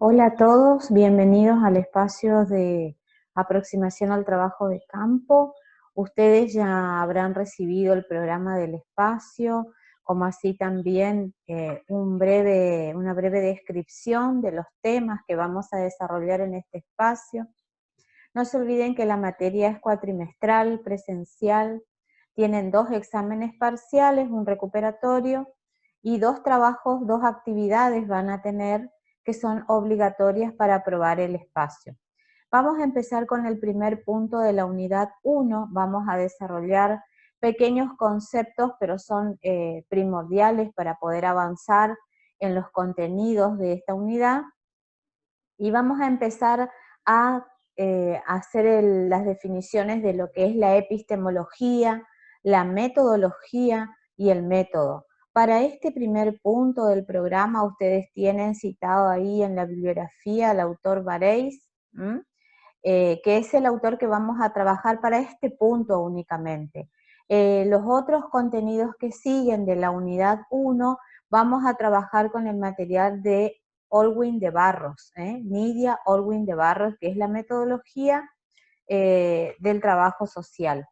Hola a todos, bienvenidos al espacio de aproximación al trabajo de campo. Ustedes ya habrán recibido el programa del espacio, como así también una breve descripción de los temas que vamos a desarrollar en este espacio. No se olviden que la materia es cuatrimestral, presencial, tienen 2 exámenes parciales, un recuperatorio, y 2 trabajos, 2 actividades van a tener que son obligatorias para aprobar el espacio. Vamos a empezar con el primer punto de la unidad 1, vamos a desarrollar pequeños conceptos, pero son primordiales para poder avanzar en los contenidos de esta unidad, y vamos a empezar a hacer las definiciones de lo que es la epistemología, la metodología y el método. Para este primer punto del programa, ustedes tienen citado ahí en la bibliografía al autor Varese, que es el autor que vamos a trabajar para este punto únicamente. Los otros contenidos que siguen de la unidad 1, vamos a trabajar con el material de Olwin de Barros, Nidia Olwin de Barros, que es la metodología del trabajo social.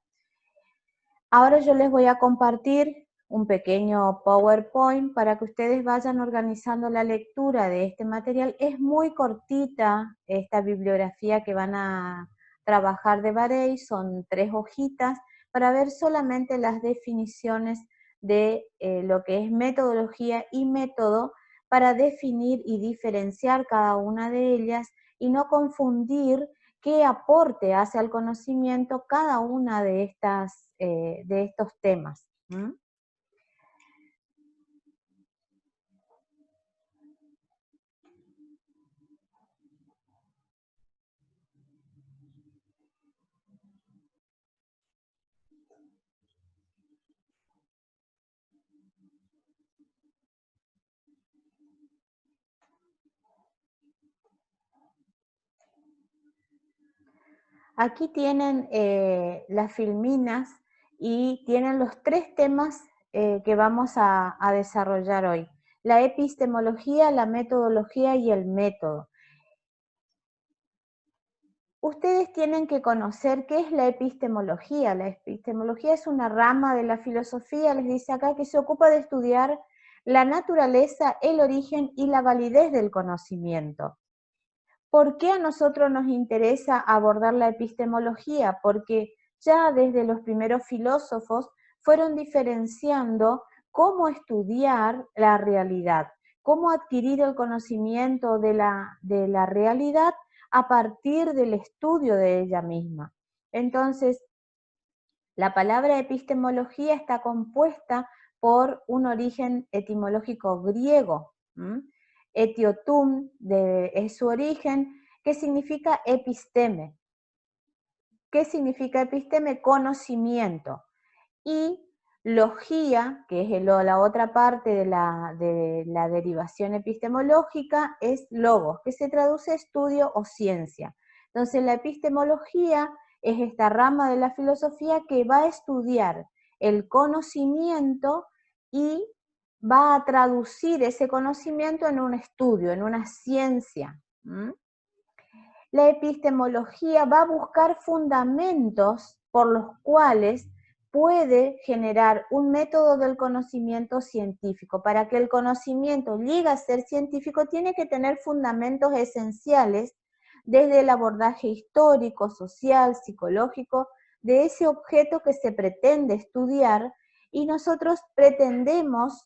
Ahora yo les voy a compartir un pequeño PowerPoint para que ustedes vayan organizando la lectura de este material. Es muy cortita esta bibliografía que van a trabajar de Varese, son 3 hojitas, para ver solamente las definiciones de lo que es metodología y método, para definir y diferenciar cada una de ellas y no confundir qué aporte hace al conocimiento cada una de estos temas. Aquí tienen las filminas y tienen los 3 temas que vamos a desarrollar hoy: la epistemología, la metodología y el método. Ustedes tienen que conocer qué es la epistemología. La epistemología es una rama de la filosofía, les dice acá, que se ocupa de estudiar la naturaleza, el origen y la validez del conocimiento. ¿Por qué a nosotros nos interesa abordar la epistemología? Porque ya desde los primeros filósofos fueron diferenciando cómo estudiar la realidad, cómo adquirir el conocimiento de la realidad a partir del estudio de ella misma. Entonces, la palabra epistemología está compuesta por un origen etimológico griego. Etiotum es su origen, que significa episteme. ¿Qué significa episteme? Conocimiento. Y logía, que es la otra parte de la derivación epistemológica, es logos, que se traduce estudio o ciencia. Entonces la epistemología es esta rama de la filosofía que va a estudiar el conocimiento y va a traducir ese conocimiento en un estudio, en una ciencia. La epistemología va a buscar fundamentos por los cuales puede generar un método del conocimiento científico. Para que el conocimiento llegue a ser científico, tiene que tener fundamentos esenciales desde el abordaje histórico, social, psicológico, de ese objeto que se pretende estudiar, y nosotros pretendemos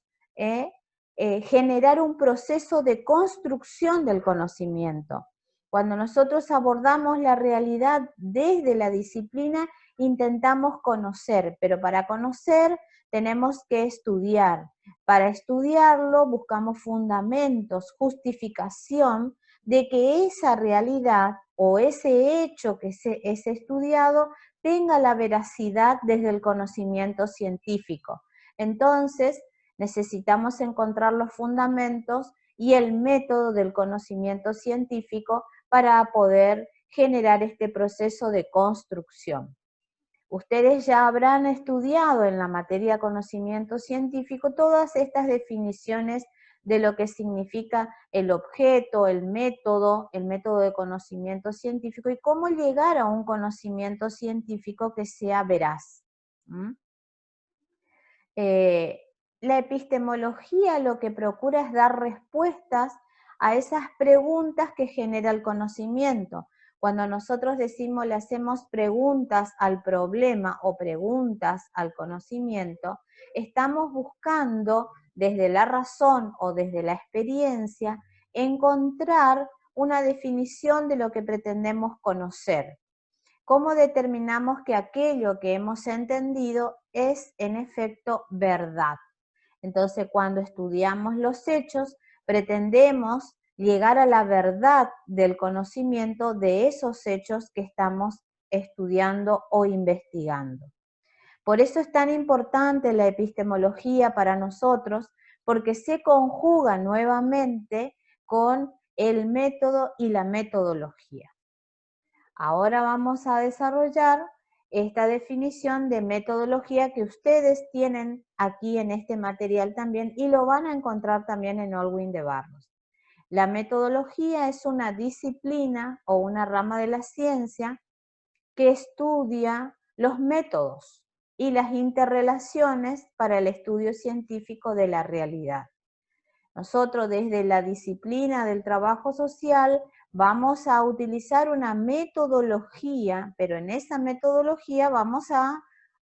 generar un proceso de construcción del conocimiento. Cuando nosotros abordamos la realidad desde la disciplina, intentamos conocer, pero para conocer tenemos que estudiar. Para estudiarlo buscamos fundamentos, justificación de que esa realidad o ese hecho que es estudiado tenga la veracidad desde el conocimiento científico. Entonces, necesitamos encontrar los fundamentos y el método del conocimiento científico para poder generar este proceso de construcción. Ustedes ya habrán estudiado en la materia conocimiento científico todas estas definiciones de lo que significa el objeto, el método de conocimiento científico y cómo llegar a un conocimiento científico que sea veraz. La epistemología lo que procura es dar respuestas a esas preguntas que genera el conocimiento. Cuando nosotros decimos, le hacemos preguntas al problema o preguntas al conocimiento, estamos buscando desde la razón o desde la experiencia encontrar una definición de lo que pretendemos conocer. ¿Cómo determinamos que aquello que hemos entendido es en efecto verdad? Entonces, cuando estudiamos los hechos, pretendemos llegar a la verdad del conocimiento de esos hechos que estamos estudiando o investigando. Por eso es tan importante la epistemología para nosotros, porque se conjuga nuevamente con el método y la metodología. Ahora vamos a desarrollar esta definición de metodología que ustedes tienen aquí en este material también y lo van a encontrar también en Olwin de Barros. La metodología es una disciplina o una rama de la ciencia que estudia los métodos y las interrelaciones para el estudio científico de la realidad. Nosotros desde la disciplina del trabajo social vamos a utilizar una metodología, pero en esa metodología vamos a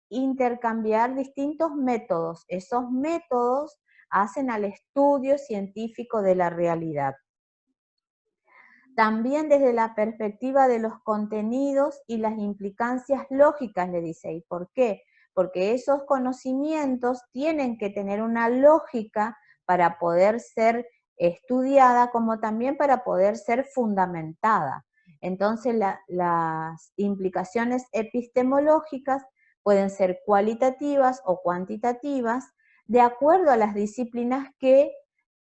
intercambiar distintos métodos. Esos métodos hacen al estudio científico de la realidad. También desde la perspectiva de los contenidos y las implicancias lógicas, le dice. ¿Y por qué? Porque esos conocimientos tienen que tener una lógica para poder ser estudiada, como también para poder ser fundamentada. Entonces, las implicaciones epistemológicas pueden ser cualitativas o cuantitativas, de acuerdo a las disciplinas que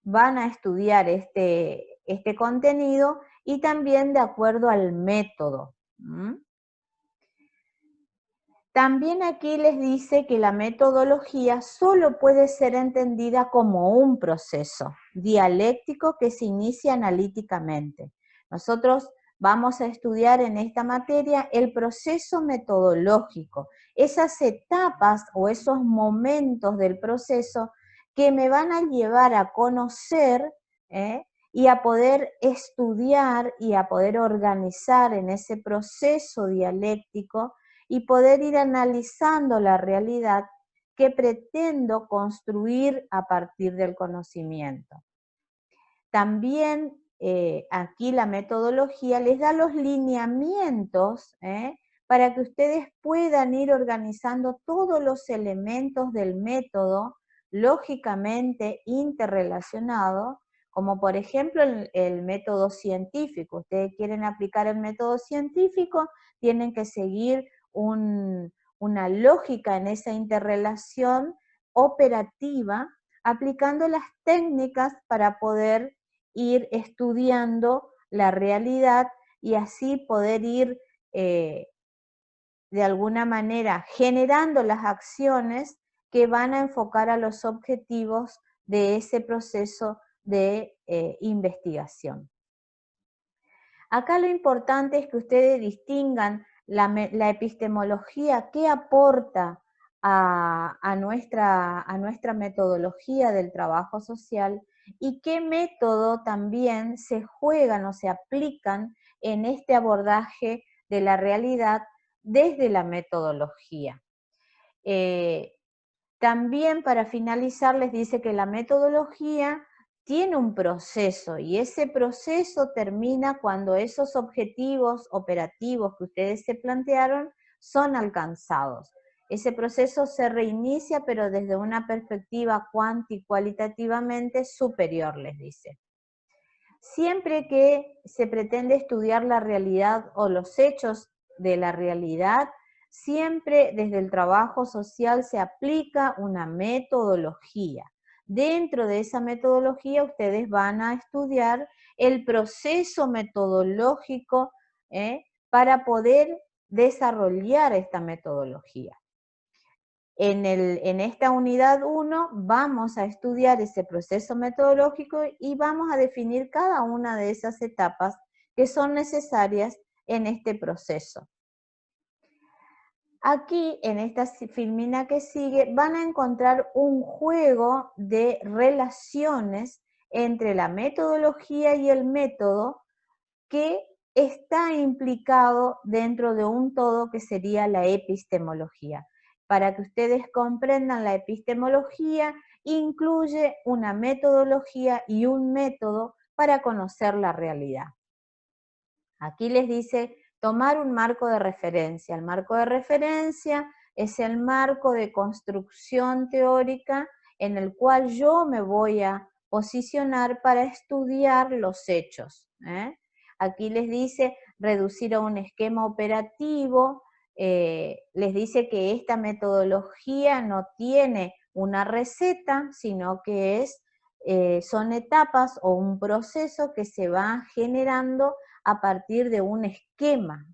van a estudiar este contenido y también de acuerdo al método. También aquí les dice que la metodología solo puede ser entendida como un proceso dialéctico que se inicia analíticamente. Nosotros vamos a estudiar en esta materia el proceso metodológico, esas etapas o esos momentos del proceso que me van a llevar a conocer y a poder estudiar y a poder organizar en ese proceso dialéctico y poder ir analizando la realidad que pretendo construir a partir del conocimiento. También aquí la metodología les da los lineamientos para que ustedes puedan ir organizando todos los elementos del método lógicamente interrelacionados, como por ejemplo el método científico. Ustedes quieren aplicar el método científico, tienen que seguir una lógica en esa interrelación operativa, aplicando las técnicas para poder ir estudiando la realidad y así poder ir de alguna manera generando las acciones que van a enfocar a los objetivos de ese proceso de investigación. Acá lo importante es que ustedes distingan la epistemología, qué aporta a nuestra metodología del trabajo social y qué método también se juegan o se aplican en este abordaje de la realidad desde la metodología. También para finalizar les dice que la metodología tiene un proceso y ese proceso termina cuando esos objetivos operativos que ustedes se plantearon son alcanzados. Ese proceso se reinicia pero desde una perspectiva cualitativamente superior, les dice. Siempre que se pretende estudiar la realidad o los hechos de la realidad, siempre desde el trabajo social se aplica una metodología. Dentro de esa metodología ustedes van a estudiar el proceso metodológico para poder desarrollar esta metodología. En esta unidad 1 vamos a estudiar ese proceso metodológico y vamos a definir cada una de esas etapas que son necesarias en este proceso. Aquí, en esta filmina que sigue, van a encontrar un juego de relaciones entre la metodología y el método que está implicado dentro de un todo que sería la epistemología. Para que ustedes comprendan, la epistemología incluye una metodología y un método para conocer la realidad. Aquí les dice tomar un marco de referencia. El marco de referencia es el marco de construcción teórica en el cual yo me voy a posicionar para estudiar los hechos. Aquí les dice reducir a un esquema operativo, les dice que esta metodología no tiene una receta, sino que son etapas o un proceso que se va generando a partir de un esquema.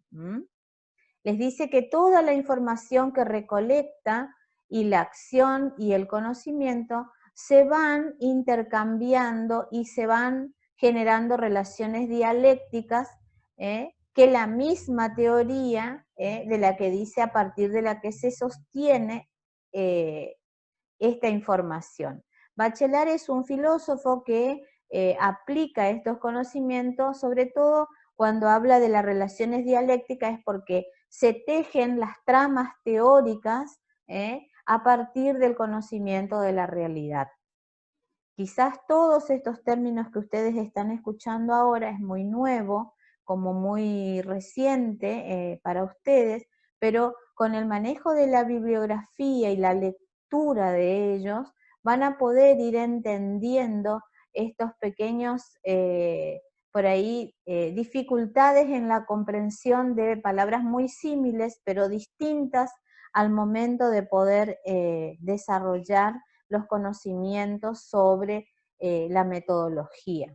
Les dice que toda la información que recolecta y la acción y el conocimiento se van intercambiando y se van generando relaciones dialécticas que la misma teoría de la que dice a partir de la que se sostiene esta información. Bachelard es un filósofo que aplica estos conocimientos, sobre todo cuando habla de las relaciones dialécticas, es porque se tejen las tramas teóricas a partir del conocimiento de la realidad. Quizás todos estos términos que ustedes están escuchando ahora es muy nuevo, como muy reciente para ustedes, pero con el manejo de la bibliografía y la lectura de ellos, van a poder ir entendiendo estos pequeños, por ahí, dificultades en la comprensión de palabras muy similares, pero distintas al momento de poder desarrollar los conocimientos sobre la metodología.